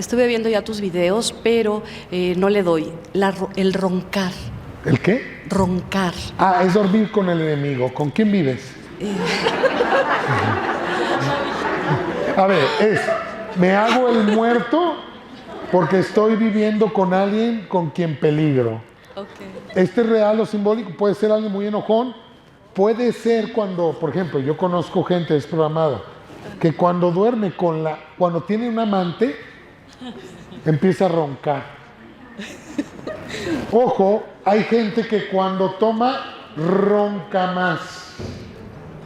estuve viendo ya tus videos, pero no le doy. El roncar. ¿El qué? Roncar. Ah, es dormir con el enemigo. ¿Con quién vives? A ver, me hago el muerto porque estoy viviendo con alguien con quien peligro. Okay. Este es real o simbólico, puede ser alguien muy enojón, puede ser cuando, por ejemplo, yo conozco gente desprogramada, que cuando duerme cuando tiene un amante, empieza a roncar. Ojo, hay gente que cuando toma, ronca más.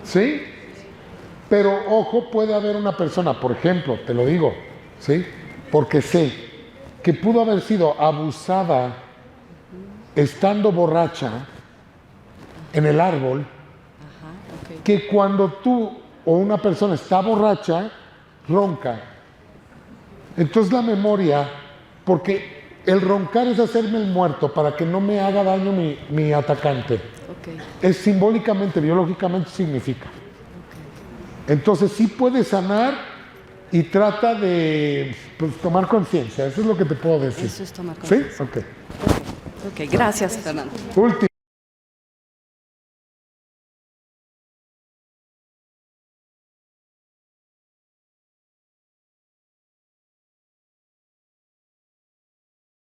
¿Sí? Pero ojo, puede haber una persona, por ejemplo, te lo digo, ¿sí? Porque sé que pudo haber sido abusada estando borracha en el árbol, que cuando tú o una persona está borracha, ronca. Entonces la memoria, porque el roncar es hacerme el muerto para que no me haga daño mi atacante. Es simbólicamente, biológicamente significa. Entonces sí puede sanar y trata de tomar conciencia. Eso es lo que te puedo decir. Eso es tomar conciencia. ¿Sí? Ok. Ok, gracias, Fernando. Último.